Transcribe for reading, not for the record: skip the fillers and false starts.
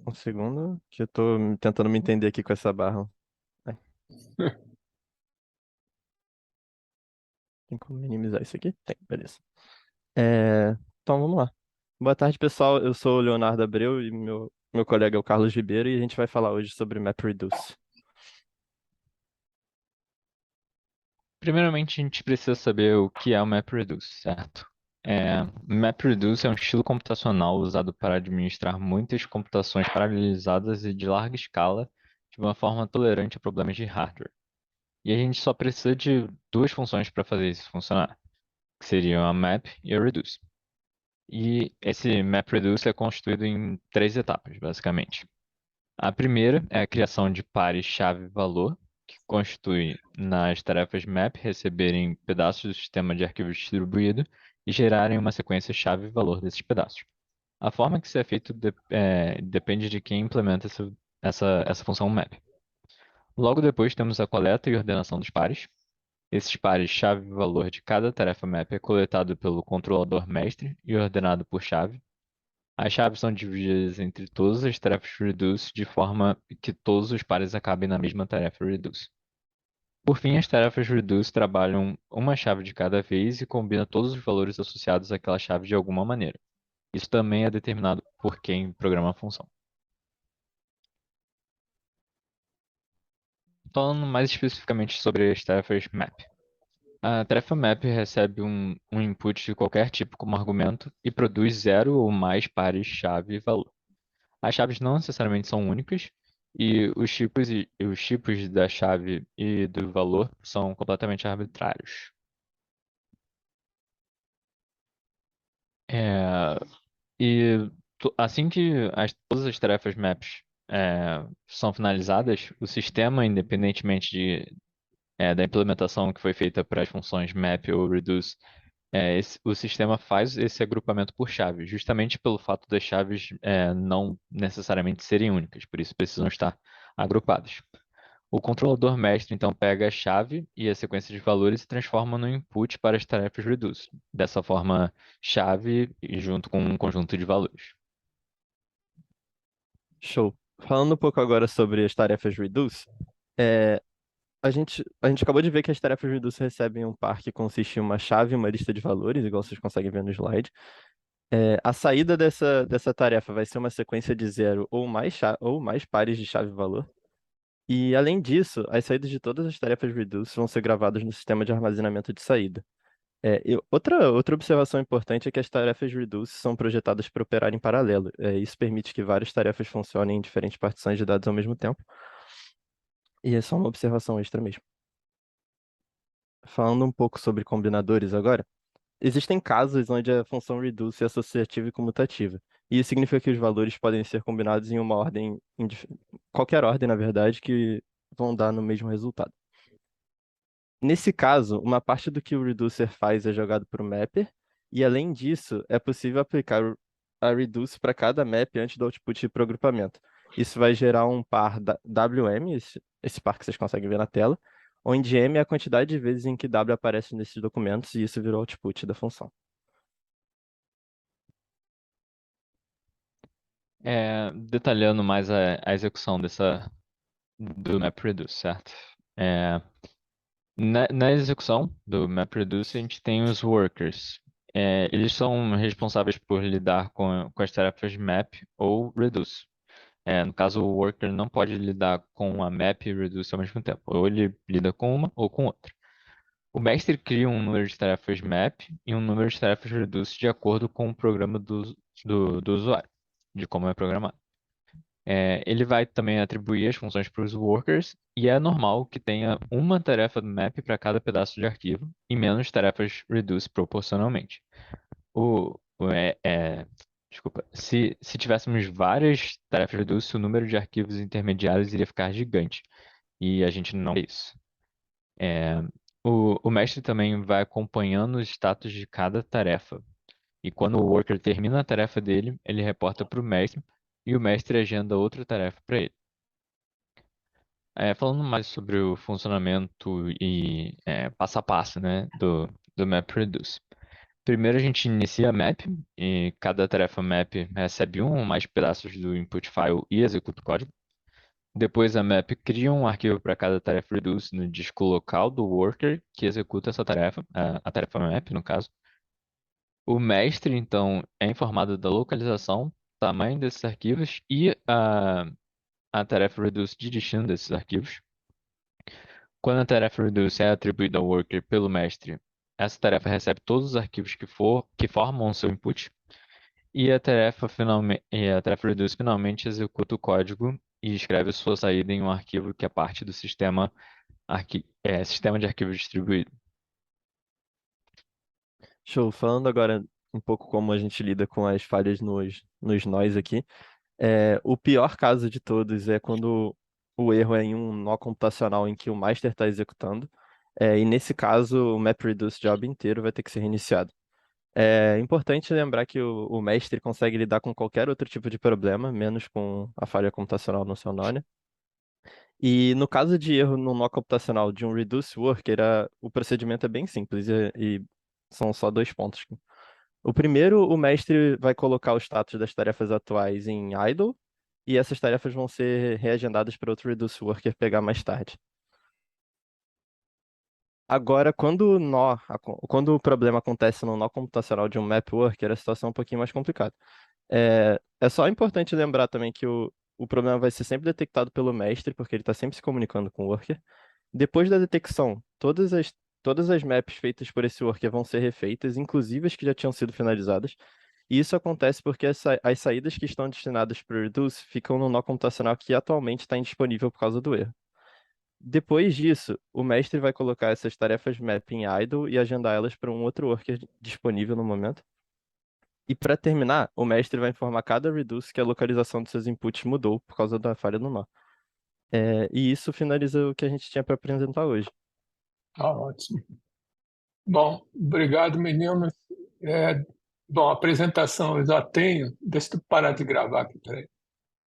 Um segundo, que eu tô tentando me entender aqui com essa barra. Ai, tem como minimizar isso aqui? Tem, beleza. Então vamos lá. Boa tarde, pessoal. Eu sou o Leonardo Abreu e meu colega é o Carlos Ribeiro e a gente vai falar hoje sobre MapReduce. Primeiramente, a gente precisa saber o que é o MapReduce, certo? MapReduce é um estilo computacional usado para administrar muitas computações paralelizadas e de larga escala de uma forma tolerante a problemas de hardware. E a gente só precisa de duas funções para fazer isso funcionar, que seriam a map e a reduce. E esse MapReduce é constituído em três etapas, basicamente. A primeira é a criação de pares chave-valor, que constitui nas tarefas map receberem pedaços do sistema de arquivos distribuído e gerarem uma sequência chave-valor desses pedaços. A forma que isso é feito depende de quem implementa essa função map. Logo depois temos a coleta e ordenação dos pares. Esses pares chave-valor de cada tarefa map é coletado pelo controlador mestre e ordenado por chave. As chaves são divididas entre todas as tarefas reduce de forma que todos os pares acabem na mesma tarefa reduce. Por fim, as tarefas reduce trabalham uma chave de cada vez e combinam todos os valores associados àquela chave de alguma maneira. Isso também é determinado por quem programa a função. Falando mais especificamente sobre as tarefas map. A tarefa map recebe um input de qualquer tipo como argumento e produz zero ou mais pares chave-valor. As chaves não necessariamente são únicas e os tipos da chave e do valor são completamente arbitrários. É, assim que todas as tarefas maps são finalizadas, o sistema, independentemente da implementação que foi feita para as funções map ou reduce, o sistema faz esse agrupamento por chave, justamente pelo fato das chaves não necessariamente serem únicas, por isso precisam estar agrupadas. O controlador mestre então pega a chave e a sequência de valores e transforma no input para as tarefas reduce. Dessa forma, chave e junto com um conjunto de valores. Show. Falando um pouco agora sobre as tarefas Reduce, é, a gente acabou de ver que as tarefas Reduce recebem um par que consiste em uma chave e uma lista de valores, igual vocês conseguem ver no slide. A saída dessa tarefa vai ser uma sequência de zero ou mais pares de chave-valor. E, além disso, as saídas de todas as tarefas Reduce vão ser gravadas no sistema de armazenamento de saída. Outra observação importante é que as tarefas Reduce são projetadas para operar em paralelo. Isso permite que várias tarefas funcionem em diferentes partições de dados ao mesmo tempo. E é só uma observação extra mesmo. Falando um pouco sobre combinadores agora. Existem casos onde a função reduce é associativa e comutativa. E isso significa que os valores podem ser combinados em uma ordem, qualquer ordem, na verdade, que vão dar no mesmo resultado. Nesse caso, uma parte do que o reducer faz é jogado para o mapper, e além disso, é possível aplicar a reduce para cada map antes do output para o agrupamento. Isso vai gerar um par WM, esse par que vocês conseguem ver na tela, onde M é a quantidade de vezes em que W aparece nesses documentos, e isso virou o output da função. Detalhando mais a execução do MapReduce, certo? É, na execução do MapReduce, a gente tem os workers. Eles são responsáveis por lidar com as tarefas map ou reduce. No caso, o worker não pode lidar com a map e reduce ao mesmo tempo. Ou ele lida com uma ou com outra. O mestre cria um número de tarefas map e um número de tarefas reduce de acordo com o programa do usuário, de como é programado. Ele vai também atribuir as funções para os workers e é normal que tenha uma tarefa map para cada pedaço de arquivo e menos tarefas reduce proporcionalmente. O, o- é, é, Desculpa, se tivéssemos várias tarefas reduce, o número de arquivos intermediários iria ficar gigante e a gente não quer isso. É, o mestre também vai acompanhando o status de cada tarefa. E quando o worker termina a tarefa dele, ele reporta para o mestre e o mestre agenda outra tarefa para ele. Falando mais sobre o funcionamento e passo a passo, né, do MapReduce. Primeiro a gente inicia a map, e cada tarefa map recebe um ou mais pedaços do input file e executa o código. Depois a map cria um arquivo para cada tarefa reduce no disco local do worker que executa essa tarefa, a tarefa map, no caso. O mestre, então, é informado da localização, tamanho desses arquivos e a tarefa reduce de destino desses arquivos. Quando a tarefa reduce é atribuída ao worker pelo mestre, essa tarefa recebe todos os arquivos que formam o seu input. E a tarefa reduce finalmente executa o código e escreve sua saída em um arquivo que é parte do sistema de arquivos distribuído. Show. Falando agora um pouco como a gente lida com as falhas nos nós aqui. O pior caso de todos é quando o erro é em um nó computacional em que o master está executando. E nesse caso, o MapReduce job inteiro vai ter que ser reiniciado. É importante lembrar que o mestre consegue lidar com qualquer outro tipo de problema, menos com a falha computacional no seu nó, né? E no caso de erro no nó computacional de um reduce worker, o procedimento é bem simples e são só dois pontos. O primeiro, o mestre vai colocar o status das tarefas atuais em idle, e essas tarefas vão ser reagendadas para outro reduce worker pegar mais tarde. Agora, quando o problema acontece no nó computacional de um map worker, a situação é um pouquinho mais complicada. É só importante lembrar também que o problema vai ser sempre detectado pelo mestre, porque ele está sempre se comunicando com o worker. Depois da detecção, todas as maps feitas por esse worker vão ser refeitas, inclusive as que já tinham sido finalizadas. E isso acontece porque as saídas que estão destinadas para o Reduce ficam no nó computacional que atualmente está indisponível por causa do erro. Depois disso, o mestre vai colocar essas tarefas map em idle e agendar elas para um outro worker disponível no momento. E para terminar, o mestre vai informar cada Reduce que a localização dos seus inputs mudou por causa da falha no nó. E isso finaliza o que a gente tinha para apresentar hoje. Tá ótimo. Bom, obrigado, meninos. Bom, a apresentação eu já tenho. Deixa eu parar de gravar aqui, peraí.